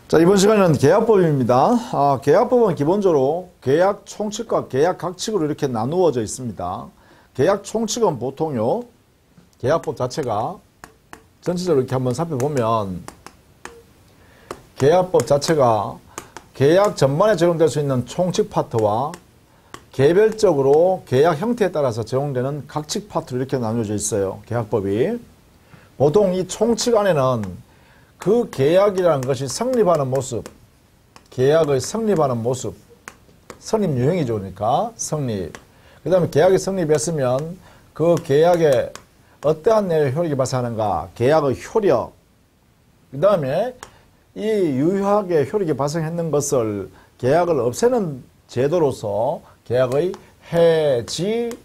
자, 이번 시간에는 계약법입니다. 계약법은 기본적으로 계약 총칙과 계약 각칙으로 이렇게 나누어져 있습니다. 계약 총칙은 보통요, 계약법 자체가 전체적으로 이렇게 한번 살펴보면, 계약법 자체가 계약 전반에 적용될 수 있는 총칙 파트와 개별적으로 계약 형태에 따라서 적용되는 각칙 파트로 이렇게 나누어져 있어요. 계약법이. 보통 이 총칙 안에는 그 계약이라는 것이 성립하는 모습, 계약의 성립하는 모습, 성립 유형이죠. 그러니까 성립. 그 다음에 계약이 성립했으면 그 계약에 어떠한 내용의 효력이 발생하는가, 계약의 효력. 그 다음에 이 유효하게 효력이 발생했는 것을 계약을 없애는 제도로서 계약의 해지,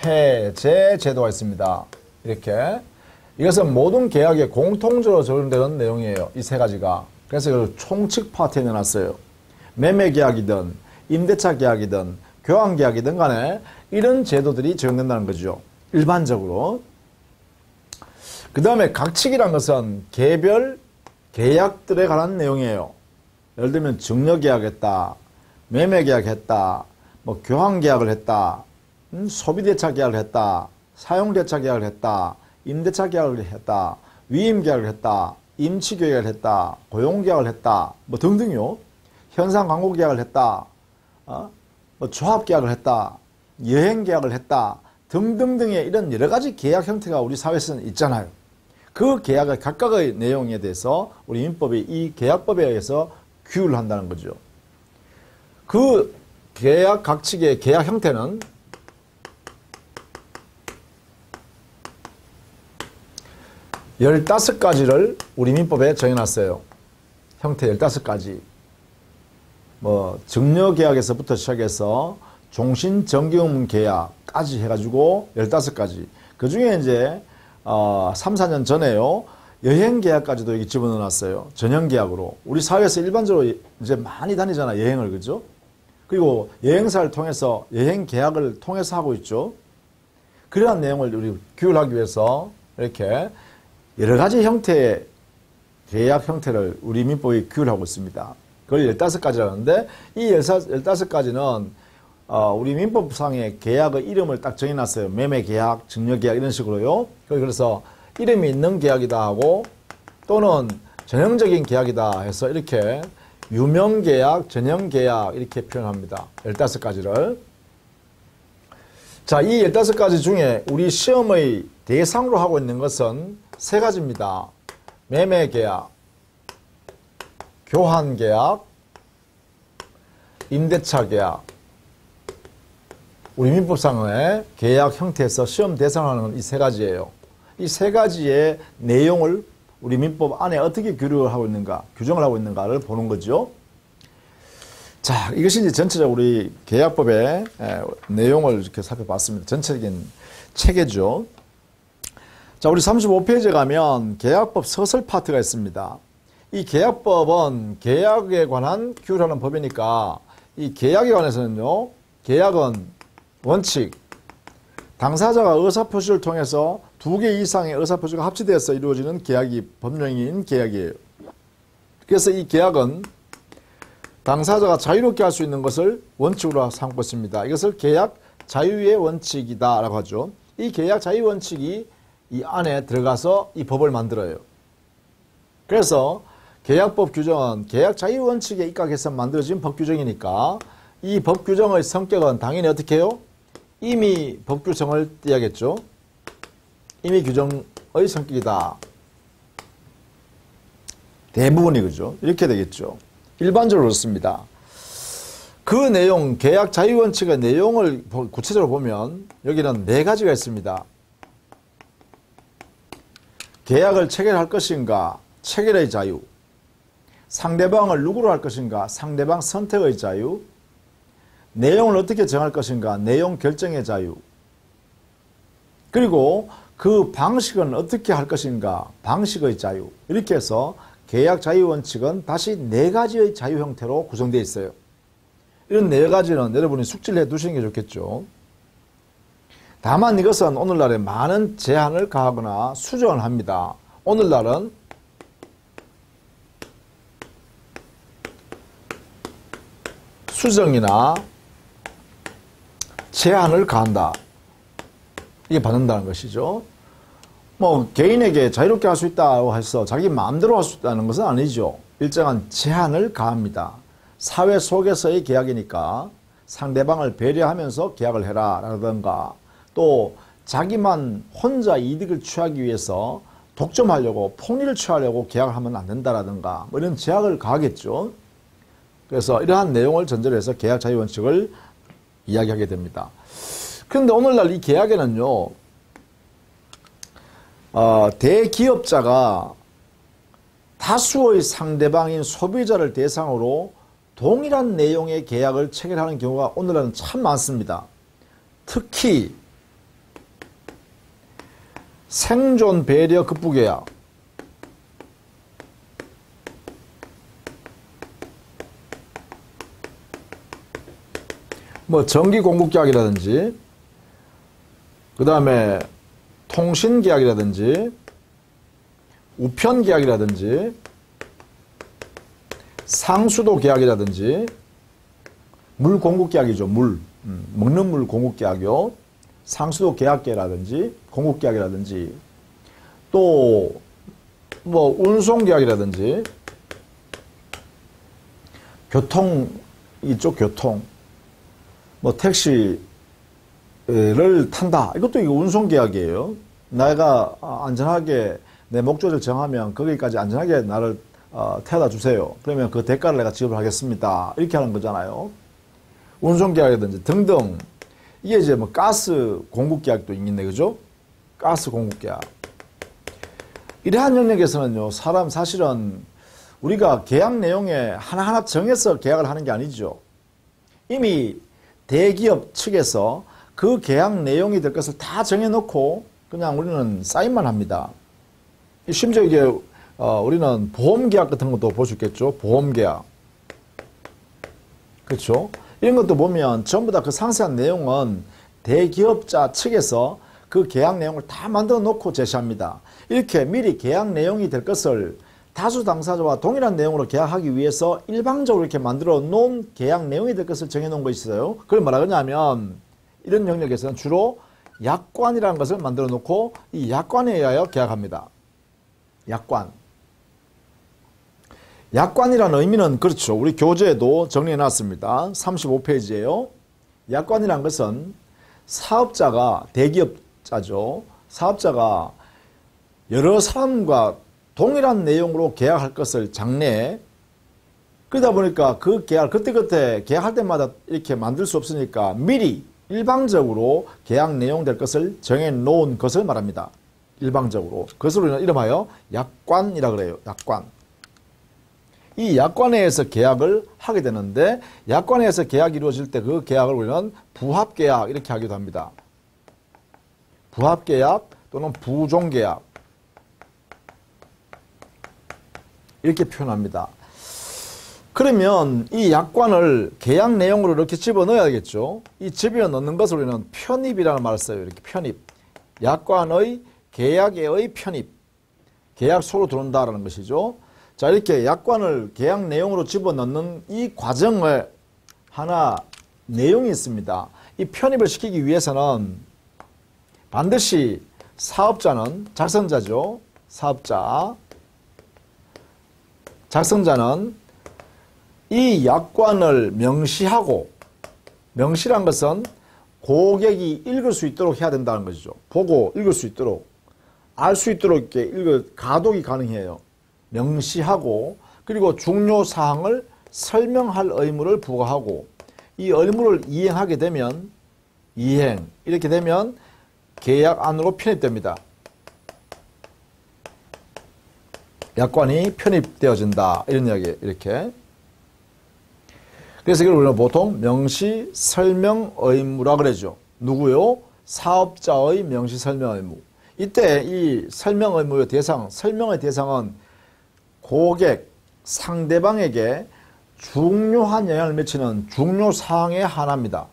해제 제도가 있습니다. 이렇게. 이것은 모든 계약에 공통적으로 적용되는 내용이에요. 이 세 가지가. 그래서 이걸 총칙 파트에 넣어놨어요. 매매 계약이든 임대차 계약이든 교환 계약이든 간에 이런 제도들이 적용된다는 거죠. 일반적으로. 그 다음에 각칙이란 것은 개별 계약들에 관한 내용이에요. 예를 들면 증여 계약했다, 매매 계약했다, 뭐 교환 계약을 했다, 소비대차 계약을 했다, 사용대차 계약을 했다, 임대차 계약을 했다, 위임 계약을 했다, 임치 계약을 했다, 고용 계약을 했다, 뭐 등등요. 현상 광고 계약을 했다, 뭐 조합 계약을 했다, 여행 계약을 했다, 등등등의 이런 여러 가지 계약 형태가 우리 사회에서는 있잖아요. 그 계약의 각각의 내용에 대해서 우리 민법이 이 계약법에 의해서 규율을 한다는 거죠. 그 계약 각칙의 계약 형태는 15가지를 우리 민법에 정해놨어요. 형태 15가지. 뭐, 증여계약에서부터 시작해서 종신정기의무 계약까지 해가지고 15가지. 그 중에 이제, 3, 4년 전에요. 여행계약까지도 여기 집어넣어놨어요. 전형계약으로. 우리 사회에서 일반적으로 이제 많이 다니잖아, 여행을. 그죠? 그리고 여행사를 통해서, 여행계약을 통해서 하고 있죠. 그러한 내용을 우리 규율하기 위해서 이렇게 여러 가지 형태의 계약 형태를 우리 민법이 규율하고 있습니다. 그걸 15가지라는데 이 15가지는 우리 민법상의 계약의 이름을 딱 정해놨어요. 매매계약, 증여계약 이런 식으로요. 그래서 이름이 있는 계약이다 하고 또는 전형적인 계약이다 해서 이렇게 유명계약, 전형계약 이렇게 표현합니다. 15가지를. 자, 이 15가지 중에 우리 시험의 대상으로 하고 있는 것은 3가지입니다. 매매계약, 교환계약, 임대차 계약. 우리 민법상의 계약 형태에서 시험 대상으로 하는 이 3가지예요. 이 3가지의 내용을 우리 민법 안에 어떻게 규율을 하고 있는가, 규정을 하고 있는가를 보는 거죠. 자, 이것이 이제 전체적으로 우리 계약법의 내용을 이렇게 살펴봤습니다. 전체적인 체계죠. 자, 우리 35페이지에 가면 계약법 서술 파트가 있습니다. 이 계약법은 계약에 관한 규율하는 법이니까 이 계약에 관해서는요, 계약은 원칙, 당사자가 의사표시를 통해서 2개 이상의 의사표시가 합치되어서 이루어지는 계약이 법령인 계약이에요. 그래서 이 계약은 당사자가 자유롭게 할 수 있는 것을 원칙으로 삼고 있습니다. 이것을 계약 자유의 원칙이다 라고 하죠. 이 계약 자유 원칙이 이 안에 들어가서 이 법을 만들어요. 그래서 계약법 규정은 계약 자유 원칙에 입각해서 만들어진 법 규정이니까 이 법 규정의 성격은 당연히 어떻게 해요? 임의 법 규정을 띄어야겠죠. 임의 규정의 성격이다. 대부분이 그죠. 이렇게 되겠죠. 일반적으로 그렇습니다. 그 내용, 계약 자유 원칙의 내용을 구체적으로 보면 여기는 4가지가 있습니다. 계약을 체결할 것인가, 체결의 자유. 상대방을 누구로 할 것인가, 상대방 선택의 자유. 내용을 어떻게 정할 것인가, 내용 결정의 자유. 그리고 그 방식은 어떻게 할 것인가, 방식의 자유. 이렇게 해서 계약 자유 원칙은 다시 4가지의 자유 형태로 구성되어 있어요. 이런 4가지는 여러분이 숙지를 해 두시는 게 좋겠죠. 다만 이것은 오늘날에 많은 제한을 가하거나 수정을 합니다. 오늘날은 수정이나 제한을 가한다. 이게 받는다는 것이죠. 뭐 개인에게 자유롭게 할 수 있다고 해서 자기 마음대로 할 수 있다는 것은 아니죠. 일정한 제한을 가합니다. 사회 속에서의 계약이니까 상대방을 배려하면서 계약을 해라 라든가, 또 자기만 혼자 이득을 취하기 위해서 독점하려고 폭리를 취하려고 계약을 하면 안 된다라든가 뭐 이런 제약을 가하겠죠. 그래서 이러한 내용을 전제로 해서 계약 자유 원칙을 이야기하게 됩니다. 그런데 오늘날 이 계약에는요, 대기업자가 다수의 상대방인 소비자를 대상으로 동일한 내용의 계약을 체결하는 경우가 오늘날은 참 많습니다. 특히 생존 배려 급부계약, 뭐 전기 공급 계약이라든지, 그 다음에 통신 계약이라든지, 우편 계약이라든지, 상수도 계약이라든지, 물 공급 계약이죠. 먹는 물 공급 계약이요. 상수도 계약계라든지 공급 계약이라든지, 또 뭐 운송 계약이라든지, 교통, 이쪽 교통, 뭐 택시를 탄다. 이것도 이거 운송 계약이에요. 내가 안전하게 내 목적지를 정하면 거기까지 안전하게 나를 태워다 주세요. 그러면 그 대가를 내가 지불하겠습니다. 이렇게 하는 거잖아요. 운송 계약이라든지 등등. 이게 이제 뭐 가스 공급 계약도 있겠네, 그죠? 가스 공급 계약. 이러한 영역에서는요, 사실은 우리가 계약 내용에 하나하나 정해서 계약을 하는 게 아니죠. 이미 대기업 측에서 그 계약 내용이 될 것을 다 정해놓고 그냥 우리는 사인만 합니다. 심지어 이게 우리는 보험 계약 같은 것도 볼 수 있겠죠. 보험 계약. 그렇죠? 이런 것도 보면 전부 다 그 상세한 내용은 대기업자 측에서 그 계약 내용을 다 만들어 놓고 제시합니다. 이렇게 미리 계약 내용이 될 것을 다수 당사자와 동일한 내용으로 계약하기 위해서 일방적으로 이렇게 만들어 놓은 계약 내용이 될 것을 정해 놓은 것이 있어요. 그걸 뭐라 그러냐면, 이런 영역에서는 주로 약관이라는 것을 만들어 놓고 이 약관에 의하여 계약합니다. 약관. 약관이라는 의미는 그렇죠. 우리 교재에도 정리해 놨습니다. 35페이지에요. 약관이라는 것은 사업자가, 대기업자죠. 사업자가 여러 사람과 동일한 내용으로 계약할 것을 장래에, 그러다 보니까 그 계약, 그때그때 계약할 때마다 이렇게 만들 수 없으니까 미리 일방적으로 계약 내용 될 것을 정해 놓은 것을 말합니다. 일방적으로. 그것을 우리는 이름하여 약관이라고 그래요. 약관. 이 약관에서 계약을 하게 되는데, 약관에서 계약이 이루어질 때 그 계약을 우리는 부합계약 이렇게 하기도 합니다. 부합계약 또는 부종계약 이렇게 표현합니다. 그러면 이 약관을 계약 내용으로 이렇게 집어넣어야겠죠. 이 집어넣는 것을 우리는 편입이라는 말을 써요. 이렇게 편입. 약관의 계약의 편입. 계약 속으로 들어온다라는 것이죠. 자, 이렇게 약관을 계약 내용으로 집어넣는 이 과정에 하나 내용이 있습니다. 이 편입을 시키기 위해서는 반드시 사업자는, 작성자죠. 사업자. 작성자는 이 약관을 명시하고, 명시란 것은 고객이 읽을 수 있도록 해야 된다는 것이죠. 보고 읽을 수 있도록, 알 수 있도록 이렇게 가독이 가능해요. 명시하고, 그리고 중요 사항을 설명할 의무를 부과하고, 이 의무를 이행하게 되면, 이렇게 되면 계약 안으로 편입됩니다. 약관이 편입되어진다. 이런 이야기, 이렇게. 그래서 이걸 우리는 보통 명시 설명 의무라 그러죠. 누구요? 사업자의 명시 설명 의무. 이때 이 설명 의무의 대상, 설명의 대상은 고객, 상대방에게 중요한 영향을 미치는 중요 사항에 한합니다.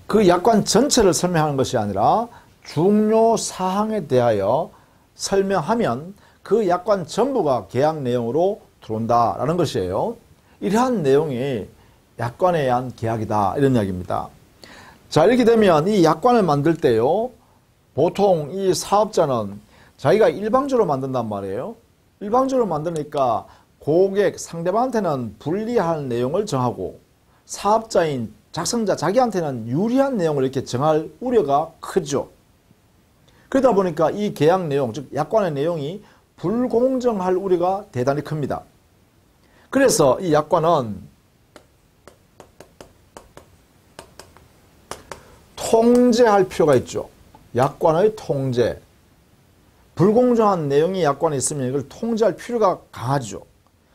그 약관 전체를 설명하는 것이 아니라 중요 사항에 대하여 설명하면 그 약관 전부가 계약 내용으로 들어온다라는 것이에요. 이러한 내용이 약관에 의한 계약이다 이런 이야기입니다. 자, 이렇게 되면 이 약관을 만들 때요, 보통 이 사업자는 자기가 일방적으로 만든단 말이에요. 일방적으로 만드니까 고객, 상대방한테는 불리할 내용을 정하고 사업자인 작성자 자기한테는 유리한 내용을 이렇게 정할 우려가 크죠. 그러다 보니까 이 계약 내용, 즉 약관의 내용이 불공정할 우려가 대단히 큽니다. 그래서 이 약관은 통제할 필요가 있죠. 약관의 통제. 불공정한 내용이 약관에 있으면 이걸 통제할 필요가 강하죠.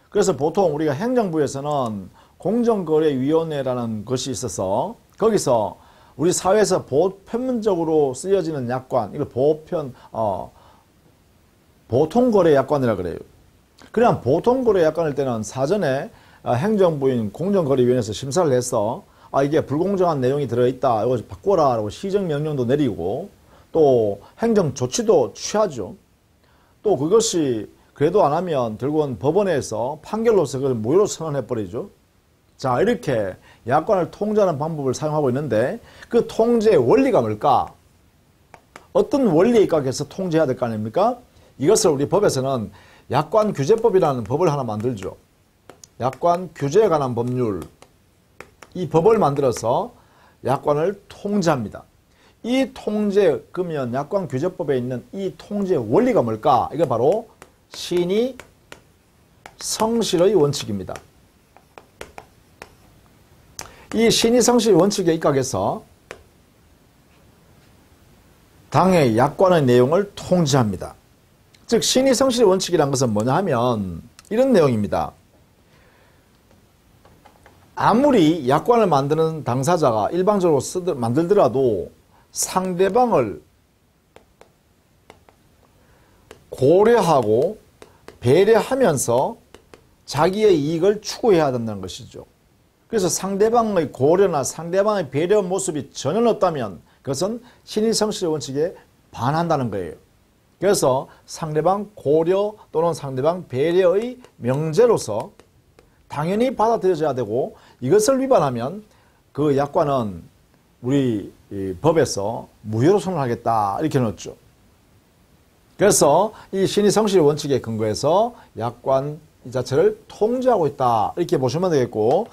그래서 보통 우리가 행정부에서는 공정거래위원회라는 것이 있어서 거기서 우리 사회에서 보편적으로 쓰여지는 약관, 이걸 보통거래 약관이라 그래요. 그냥 보통거래 약관일 때는 사전에 행정부인 공정거래위원회에서 심사를 해서 이게 불공정한 내용이 들어있다, 이거 바꿔라 라고 시정명령도 내리고 또 행정조치도 취하죠. 또 그것이 그래도 안 하면 결국은 법원에서 판결로서 그걸 무효로 선언해버리죠. 자, 이렇게 약관을 통제하는 방법을 사용하고 있는데 그 통제의 원리가 뭘까? 어떤 원리에 입각해서 통제해야 될 거 아닙니까? 이것을 우리 법에서는 약관규제법이라는 법을 하나 만들죠. 약관규제에 관한 법률, 이 법을 만들어서 약관을 통제합니다. 이 통제, 그러면 약관규제법에 있는 이 통제의 원리가 뭘까? 이게 바로 신의 성실의 원칙입니다. 이 신의 성실의 원칙에 입각해서 당의 약관의 내용을 통제합니다. 즉 신의 성실의 원칙이라는 것은 뭐냐 하면 이런 내용입니다. 아무리 약관을 만드는 당사자가 일방적으로 만들더라도 상대방을 고려하고 배려하면서 자기의 이익을 추구해야 된다는 것이죠. 그래서 상대방의 고려나 상대방의 배려 모습이 전혀 없다면 그것은 신의 성실의 원칙에 반한다는 거예요. 그래서 상대방 고려 또는 상대방 배려의 명제로서 당연히 받아들여져야 되고 이것을 위반하면 그 약관은 우리 법에서 무효로 선언하겠다 이렇게 넣었죠. 그래서 이 신의 성실의 원칙에 근거해서 약관 이 자체를 통제하고 있다 이렇게 보시면 되겠고,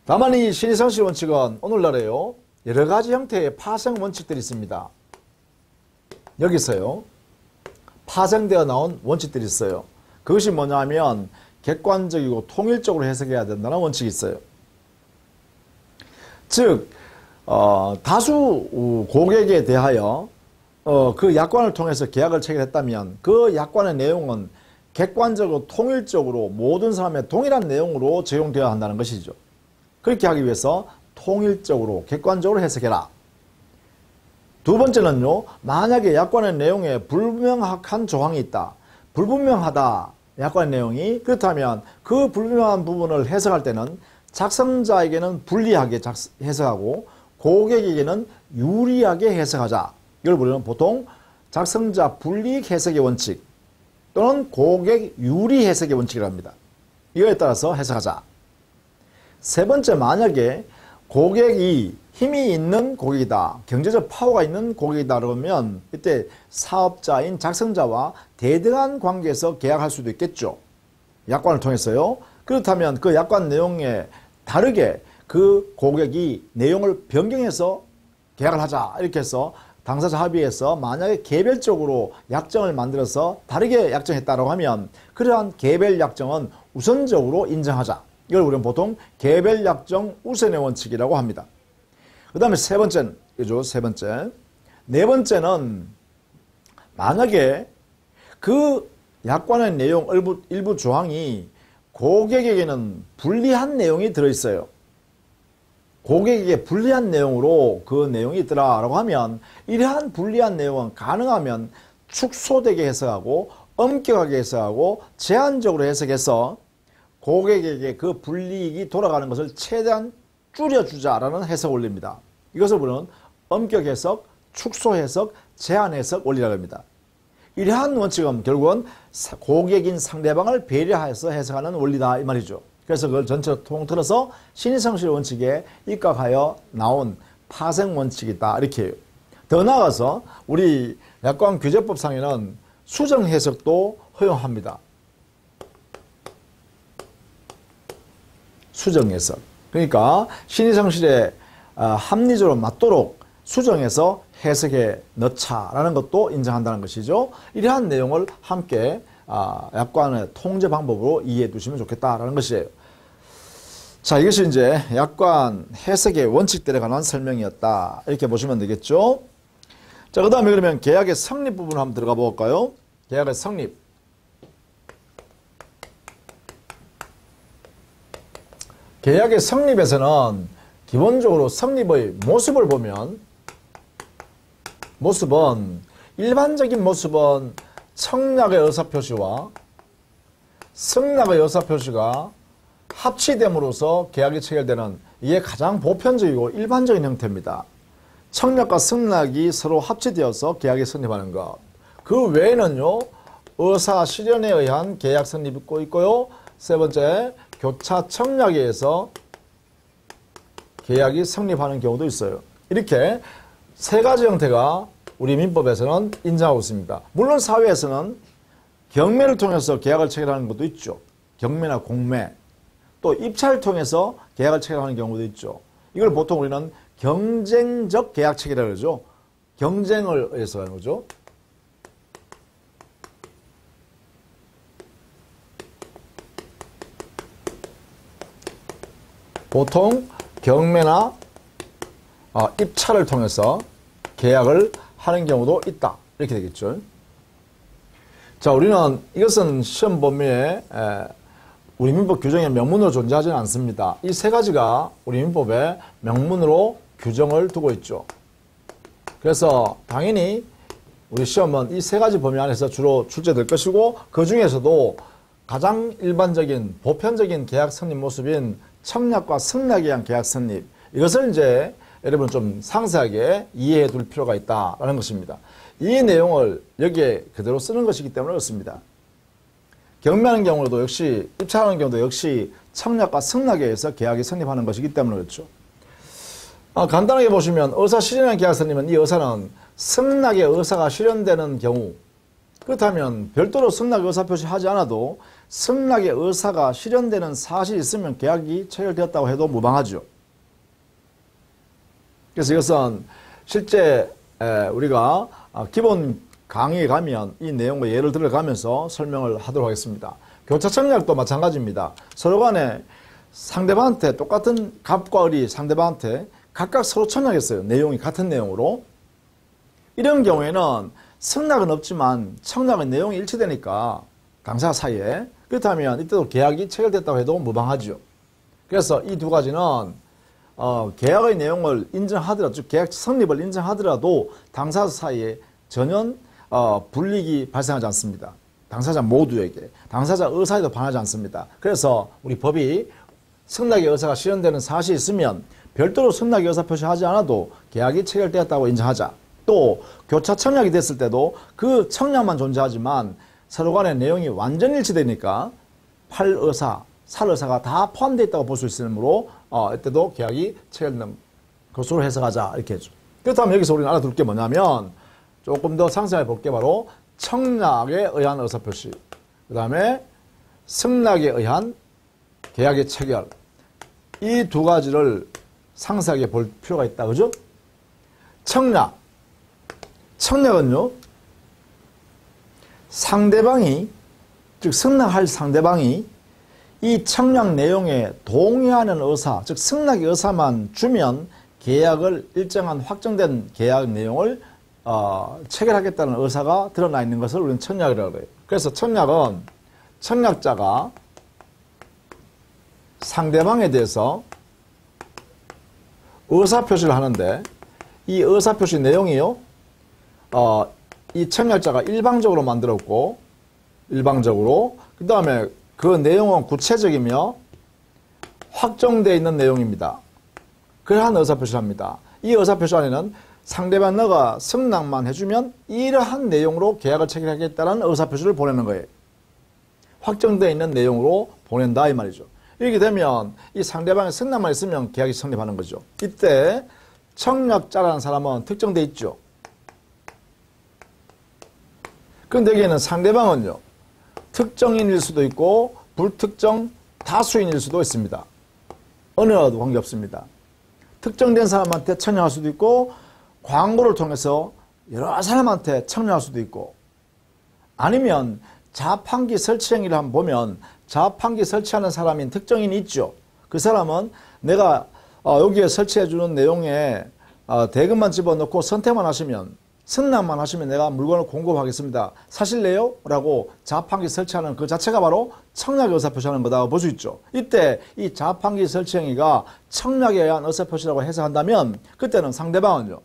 다만 이 신의 성실의 원칙은 오늘날에요 여러 가지 형태의 파생 원칙들이 있습니다. 여기서요 파생되어 나온 원칙들이 있어요. 그것이 뭐냐 하면 객관적이고 통일적으로 해석해야 된다는 원칙이 있어요. 즉 다수 고객에 대하여 그 약관을 통해서 계약을 체결했다면 그 약관의 내용은 객관적으로 통일적으로 모든 사람의 동일한 내용으로 적용되어야 한다는 것이죠. 그렇게 하기 위해서 통일적으로 객관적으로 해석해라. 두 번째는요, 만약에 약관의 내용에 불명확한 조항이 있다. 불분명하다. 약관의 내용이. 그렇다면 그 불분명한 부분을 해석할 때는 작성자에게는 불리하게 해석하고 고객에게는 유리하게 해석하자. 이걸 우리는 보통 작성자 불리익 해석의 원칙 또는 고객 유리 해석의 원칙이라고 합니다. 이거에 따라서 해석하자. 세 번째, 만약에 고객이 힘이 있는 고객이다. 경제적 파워가 있는 고객이다. 그러면 이때 사업자인 작성자와 대등한 관계에서 계약할 수도 있겠죠. 약관을 통해서요. 그렇다면 그 약관 내용에 다르게 그 고객이 내용을 변경해서 계약을 하자. 이렇게 해서 당사자 합의해서 만약에 개별적으로 약정을 만들어서 다르게 약정했다고 하면 그러한 개별 약정은 우선적으로 인정하자. 이걸 우리는 보통 개별 약정 우선의 원칙이라고 합니다. 그 다음에 세 번째는, 그죠? 세 번째. 네 번째는 만약에 그 약관의 내용 일부 조항이 고객에게는 불리한 내용이 들어있어요. 고객에게 불리한 내용으로 그 내용이 있더라라고 하면 이러한 불리한 내용은 가능하면 축소되게 해석하고 엄격하게 해석하고 제한적으로 해석해서 고객에게 그 불이익이 돌아가는 것을 최대한 줄여주자라는 해석 원리입니다. 이것을 우리는 엄격 해석, 축소 해석, 제한 해석 원리라고 합니다. 이러한 원칙은 결국은 고객인 상대방을 배려해서 해석하는 원리다 이 말이죠. 그래서 그걸 전체로 통틀어서 신의성실 원칙에 입각하여 나온 파생 원칙이다. 이렇게 해요. 더 나아가서 우리 약관 규제법상에는 수정 해석도 허용합니다. 수정 해석. 그러니까 신의성실에 합리적으로 맞도록 수정해서 해석해 넣자라는 것도 인정한다는 것이죠. 이러한 내용을 함께 약관의 통제 방법으로 이해해 두시면 좋겠다라는 것이에요. 자, 이것이 이제 약관 해석의 원칙들에 관한 설명이었다. 이렇게 보시면 되겠죠. 자, 그 다음에 그러면 계약의 성립 부분 한번 들어가 볼까요? 계약의 성립. 계약의 성립에서는 기본적으로 성립의 모습을 보면 일반적인 모습은 청약의 의사표시와 승낙의 의사표시가 합치됨으로써 계약이 체결되는 이게 가장 보편적이고 일반적인 형태입니다. 청약과 승낙이 서로 합치되어서 계약이 성립하는 것. 그 외에는요, 의사 실현에 의한 계약 성립이 있고요. 세 번째, 교차 청약에 의해서 계약이 성립하는 경우도 있어요. 이렇게 세 가지 형태가 우리 민법에서는 인정하고 있습니다. 물론 사회에서는 경매를 통해서 계약을 체결하는 것도 있죠. 경매나 공매. 또 입찰을 통해서 계약을 체결하는 경우도 있죠. 이걸 보통 우리는 경쟁적 계약 체결이라고 그러죠. 경쟁을 위해서 하는 거죠. 보통 경매나 입찰을 통해서 계약을 하는 경우도 있다. 이렇게 되겠죠. 자, 우리는 이것은 시험 범위에 우리 민법 규정에 명문으로 존재하지는 않습니다. 이 세 가지가 우리 민법에 명문으로 규정을 두고 있죠. 그래서 당연히 우리 시험은 이 세 가지 범위 안에서 주로 출제될 것이고 그 중에서도 가장 일반적인 보편적인 계약 성립 모습인 청약과 승낙에 의한 계약 성립, 이것을 이제 여러분 좀 상세하게 이해해 둘 필요가 있다라는 것입니다. 이 내용을 여기에 그대로 쓰는 것이기 때문에 그렇습니다. 경매하는 경우도 역시, 입찰하는 경우도 역시 청약과 승낙에 의해서 계약이 성립하는 것이기 때문에 그렇죠. 간단하게 보시면 의사 실현한 계약 성립은 이 의사는 승낙의 의사가 실현되는 경우, 그렇다면 별도로 승낙 의사 표시하지 않아도 승낙의 의사가 실현되는 사실이 있으면 계약이 체결되었다고 해도 무방하죠. 그래서 이것은 실제 우리가 기본 강의에 가면 이 내용과 예를 들어가면서 설명을 하도록 하겠습니다. 교차 청약도 마찬가지입니다. 서로 간에 상대방한테 똑같은 갑과 을이 상대방한테 각각 서로 청약했어요. 내용이 같은 내용으로. 이런 경우에는 승낙은 없지만 청약의 내용이 일치되니까 당사 사이에, 그렇다면 이때도 계약이 체결됐다고 해도 무방하죠. 그래서 이 두 가지는 계약의 내용을 인정하더라도, 즉 계약 성립을 인정하더라도 당사 사이에 전혀 불이익이 발생하지 않습니다. 당사자 모두에게, 당사자 의사에도 반하지 않습니다. 그래서 우리 법이 승낙의 의사가 실현되는 사실이 있으면 별도로 승낙의 의사 표시하지 않아도 계약이 체결되었다고 인정하자. 또 교차 청약이 됐을 때도 그 청약만 존재하지만 서로 간의 내용이 완전 일치되니까 팔 의사, 살 의사가 다 포함되어 있다고 볼 수 있으므로 이때도 계약이 체결되는 것으로 해석하자, 이렇게 해줘. 그렇다면 여기서 우리는 알아둘 게 뭐냐면 조금 더 상세하게 볼 게 바로 청약에 의한 의사표시, 그 다음에 승낙에 의한 계약의 체결, 이 두 가지를 상세하게 볼 필요가 있다. 그죠? 청약은요, 상대방이, 즉 승낙할 상대방이 이 청약 내용에 동의하는 의사, 즉 승낙의 의사만 주면 계약을, 일정한 확정된 계약 내용을 체결하겠다는 의사가 드러나 있는 것을 우리는 청약이라고 해요. 그래서 청약은 청약자가 상대방에 대해서 의사표시를 하는데, 이 의사표시 내용이요, 이 청약자가 일방적으로 만들었고, 그 다음에 그 내용은 구체적이며 확정되어 있는 내용입니다. 그러한 의사표시를 합니다. 이 의사표시 안에는 상대방 너가 승낙만 해주면 이러한 내용으로 계약을 체결하겠다는 의사표시를 보내는 거예요. 확정되어 있는 내용으로 보낸다, 이 말이죠. 이렇게 되면 이 상대방의 승낙만 있으면 계약이 성립하는 거죠. 이때 청약자라는 사람은 특정돼 있죠. 그런데 여기에는 상대방은요, 특정인일 수도 있고 불특정 다수인일 수도 있습니다. 어느라도 관계없습니다. 특정된 사람한테 청약할 수도 있고 광고를 통해서 여러 사람한테 청약할 수도 있고, 아니면 자판기 설치 행위를 한번 보면 자판기 설치하는 사람인 특정인이 있죠. 그 사람은 내가 여기에 설치해주는 내용에 대금만 집어넣고 선택만 하시면, 승낙만 하시면 내가 물건을 공급하겠습니다. 사실래요? 라고 자판기 설치하는 그 자체가 바로 청약의 의사표시하는 거다 볼 수 있죠. 이때 이 자판기 설치 행위가 청약에 의한 의사표시라고 해석한다면 그때는 상대방은요,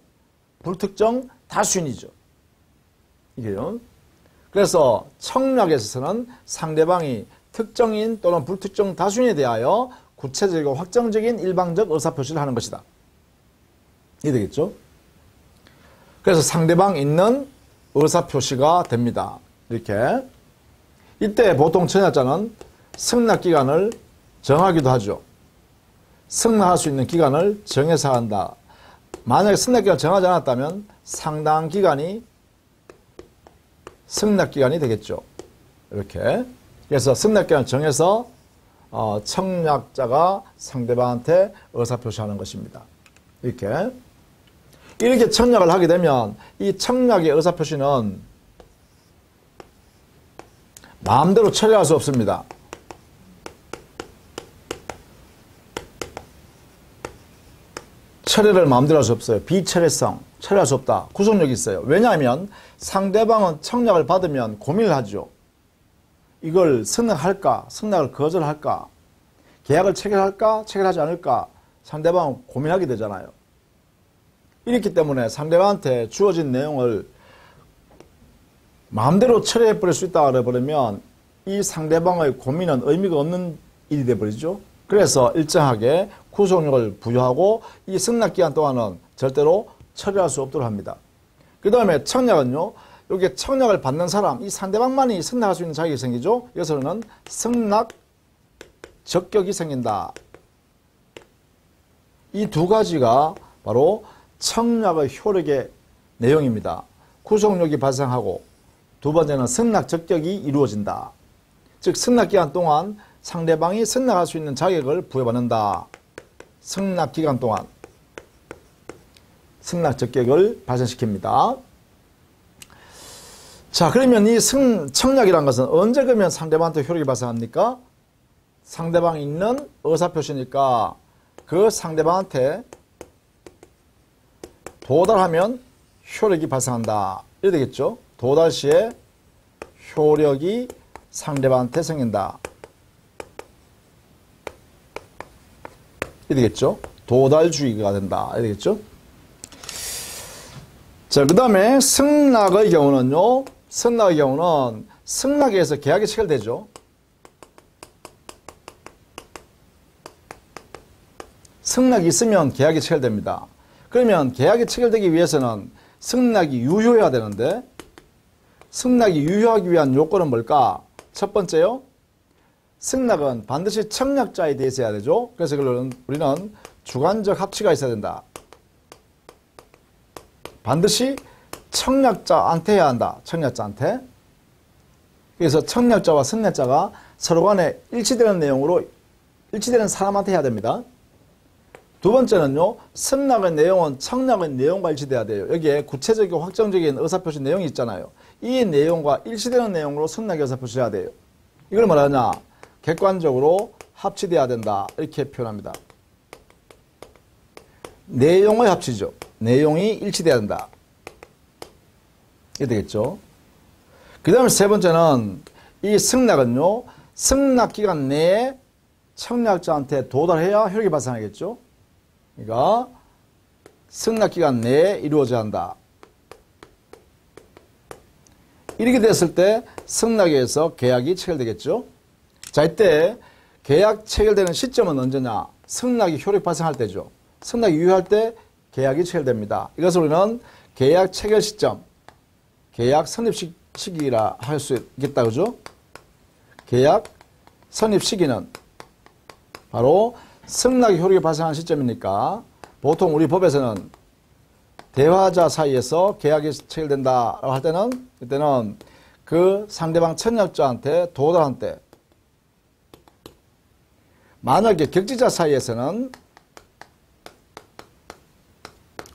불특정 다수인이죠. 이게요. 그래서 청약에 있어서는 상대방이 특정인 또는 불특정 다수인에 대하여 구체적이고 확정적인 일방적 의사표시를 하는 것이다. 이해되겠죠? 그래서 상대방 있는 의사표시가 됩니다. 이렇게. 이때 보통 청약자는 승낙기간을 정하기도 하죠. 승낙할 수 있는 기간을 정해서 한다. 만약에 승낙기간을 정하지 않았다면 상당한 기간이 승낙기간이 되겠죠. 이렇게. 그래서 승낙기간을 정해서 청약자가 상대방한테 의사표시하는 것입니다. 이렇게 청약을 하게 되면 이 청약의 의사표시는 마음대로 처리할 수 없습니다. 처리를 마음대로 할 수 없어요. 비처리성, 처리할 수 없다. 구속력이 있어요. 왜냐하면 상대방은 청약을 받으면 고민을 하죠. 이걸 승낙할까, 승낙을 거절할까, 계약을 체결할까, 체결하지 않을까, 상대방은 고민하게 되잖아요. 이렇기 때문에 상대방한테 주어진 내용을 마음대로 처리해버릴 수 있다 그래버리면 이 상대방의 고민은 의미가 없는 일이 돼버리죠. 그래서 일정하게 구속력을 부여하고 이 승낙기간 동안은 절대로 처리할 수 없도록 합니다. 그 다음에 청약은요, 여기 청약을 받는 사람, 이 상대방만이 승낙할 수 있는 자격이 생기죠. 여기서는 승낙 적격이 생긴다. 이 두 가지가 바로 청약의 효력의 내용입니다. 구속력이 발생하고 두 번째는 승낙 적격이 이루어진다. 즉 승낙기간 동안 상대방이 승낙할 수 있는 자격을 부여받는다. 승낙기간 동안 승낙 적격을 발생시킵니다. 자, 그러면 이 청약이라는 것은 언제 그러면 상대방한테 효력이 발생합니까? 상대방이 있는 의사표시니까 그 상대방한테 도달하면 효력이 발생한다. 이래 되겠죠? 도달 시에 효력이 상대방한테 생긴다. 이래 되겠죠? 도달주의가 된다. 이래 되겠죠? 자, 그 다음에 승낙의 경우는요. 승낙의 경우는 승낙에 의해서 계약이 체결되죠. 승낙이 있으면 계약이 체결됩니다. 그러면 계약이 체결되기 위해서는 승낙이 유효해야 되는데 승낙이 유효하기 위한 요건은 뭘까? 첫 번째요. 승낙은 반드시 청약자에 대해서 해야 되죠. 그래서 우리는 주관적 합치가 있어야 된다. 반드시 청약자한테 해야 한다. 청약자한테. 그래서 청약자와 승낙자가 서로 간에 일치되는 내용으로 일치되는 사람한테 해야 됩니다. 두 번째는요, 승낙의 내용은 청약의 내용과 일치돼야 돼요. 여기에 구체적이고 확정적인 의사표시 내용이 있잖아요. 이 내용과 일치되는 내용으로 승낙의 의사표시를 해야 돼요. 이걸 뭐라냐? 객관적으로 합치돼야 된다. 이렇게 표현합니다. 내용의 합치죠. 내용이 일치돼야 된다. 이게 되겠죠. 그 다음에 세 번째는 이 승낙은요, 승낙기간 내에 청약자한테 도달해야 효력이 발생하겠죠. 그러니까 승낙기간 내에 이루어져야 한다. 이렇게 됐을 때 승낙에 의해서 계약이 체결되겠죠. 자, 이때 계약 체결되는 시점은 언제냐? 승낙이 효력 발생할 때죠. 승낙이 유효할 때 계약이 체결됩니다. 이것을 우리는 계약 체결 시점, 계약 성립 시기라 할 수 있겠다. 그죠? 계약 성립 시기는 바로 승낙의 효력이 발생한 시점이니까 보통 우리 법에서는 대화자 사이에서 계약이 체결된다라고 할 때는 그때는 그 상대방 청약자한테 도달한 때, 만약에 격지자 사이에서는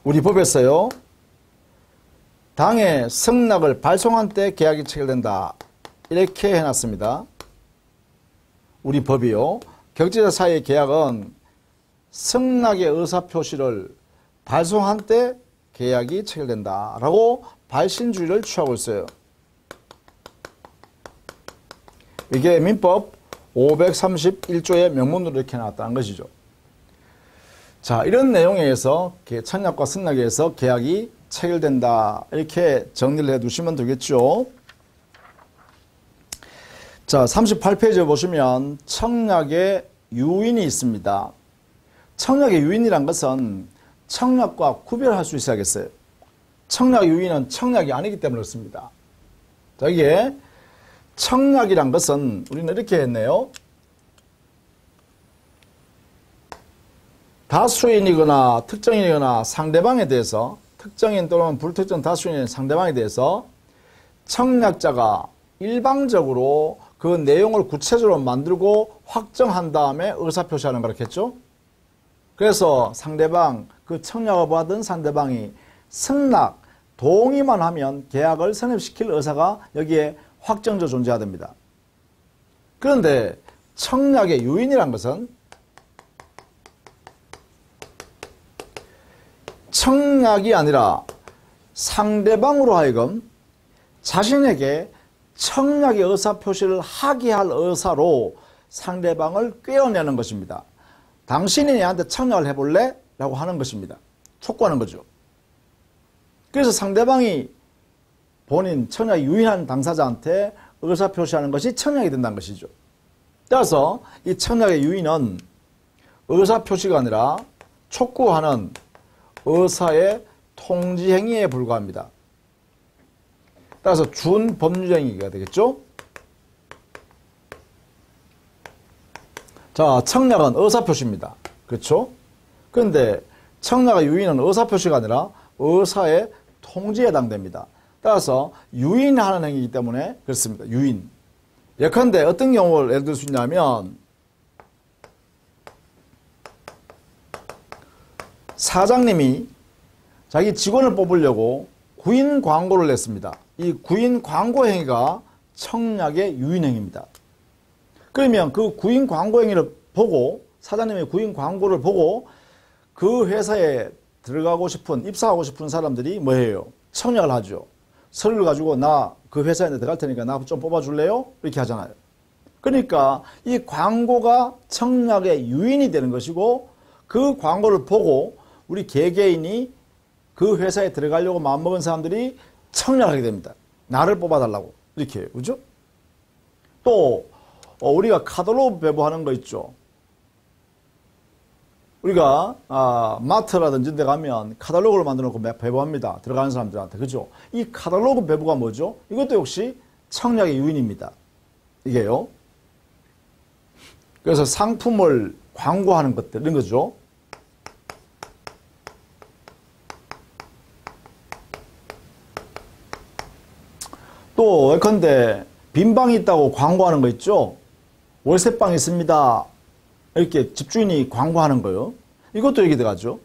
우리 법에서요 당의 승낙을 발송한 때 계약이 체결된다 이렇게 해놨습니다. 우리 법이요. 격지자 사이의 계약은 승낙의 의사표시를 발송한 때 계약이 체결된다라고 발신주의를 취하고 있어요. 이게 민법 531조의 명문으로 이렇게 나왔다는 것이죠. 자, 이런 내용에 의해서 청약과 승낙에 의해서 계약이 체결된다 이렇게 정리를 해 두시면 되겠죠. 자, 38페이지에 보시면 청약의 유인이 있습니다. 청약의 유인이란 것은 청약과 구별할 수 있어야겠어요. 청약 유인은 청약이 아니기 때문에 그렇습니다. 자, 이게 청약이란 것은 우리는 이렇게 했네요. 다수인이거나 특정인이거나 상대방에 대해서 특정인 또는 불특정 다수인의 상대방에 대해서 청약자가 일방적으로 그 내용을 구체적으로 만들고 확정한 다음에 의사표시하는 거겠죠. 그래서 상대방, 그 청약을 받은 상대방이 승낙, 동의만 하면 계약을 성립시킬 의사가 여기에 확정적으로 존재해야 됩니다. 그런데 청약의 유인이란 것은 청약이 아니라 상대방으로 하여금 자신에게 청약의 의사표시를 하게 할 의사로 상대방을 꿰어내는 것입니다. 당신이 내한테 청약을 해볼래? 라고 하는 것입니다. 촉구하는 거죠. 그래서 상대방이 본인 청약 유인한 당사자한테 의사표시하는 것이 청약이 된다는 것이죠. 따라서 이 청약의 유인은 의사표시가 아니라 촉구하는 의사의 통지행위에 불과합니다. 따라서 준법률행위가 되겠죠. 자, 청약은 의사표시입니다. 그렇죠? 그런데 청약의 유인은 의사표시가 아니라 의사의 통지에 해당됩니다. 따라서 유인하는 행위이기 때문에 그렇습니다. 유인. 예컨대 어떤 경우를 예를 들 수 있냐면 사장님이 자기 직원을 뽑으려고 구인 광고를 냈습니다. 이 구인 광고 행위가 청약의 유인 행위입니다. 그러면 그 구인 광고 행위를 보고 사장님의 구인 광고를 보고 그 회사에 들어가고 싶은 입사하고 싶은 사람들이 뭐예요? 청약을 하죠. 서류를 가지고 나 그 회사에 들어갈 테니까 나 좀 뽑아줄래요? 이렇게 하잖아요. 그러니까 이 광고가 청약의 유인이 되는 것이고 그 광고를 보고 우리 개개인이 그 회사에 들어가려고 마음먹은 사람들이 청약하게 됩니다. 나를 뽑아달라고 이렇게 그죠? 또 우리가 카탈로그 배부하는 거 있죠. 우리가 마트라든지 데 가면 카탈로그를 만들어 놓고 배부합니다. 들어가는 사람들한테. 그죠? 이 카탈로그 배부가 뭐죠? 이것도 역시 청약의 유인입니다. 이게요. 그래서 상품을 광고하는 것들 이런 거죠. 또 예컨대 빈방이 있다고 광고하는 거 있죠. 월세방 있습니다. 이렇게 집주인이 광고하는 거요. 이것도 여기 들어가죠.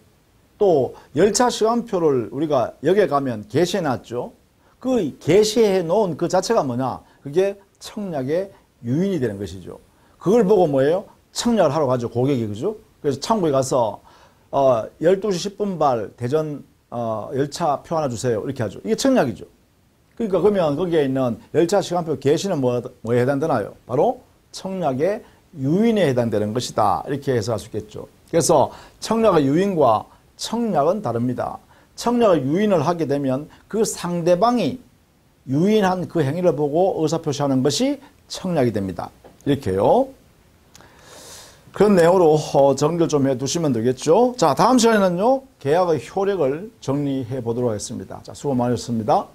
또 열차 시간표를 우리가 역에 가면 게시해 놨죠. 그 게시해 놓은 그 자체가 뭐냐? 그게 청약의 유인이 되는 것이죠. 그걸 보고 뭐예요? 청약을 하러 가죠. 고객이. 그죠? 그래서 창구에 가서 12시 10분 발 대전 열차 표 하나 주세요. 이렇게 하죠. 이게 청약이죠. 그러니까 그러면 거기에 있는 열차 시간표 게시는 뭐에 해당되나요? 바로 청약의 유인에 해당되는 것이다. 이렇게 해석할 수 있겠죠. 그래서 청약의 유인과 청약은 다릅니다. 청약의 유인을 하게 되면 그 상대방이 유인한 그 행위를 보고 의사표시하는 것이 청약이 됩니다. 이렇게요. 그런 내용으로 정리를 좀 해두시면 되겠죠. 자, 다음 시간에는요, 계약의 효력을 정리해 보도록 하겠습니다. 자, 수고 많으셨습니다.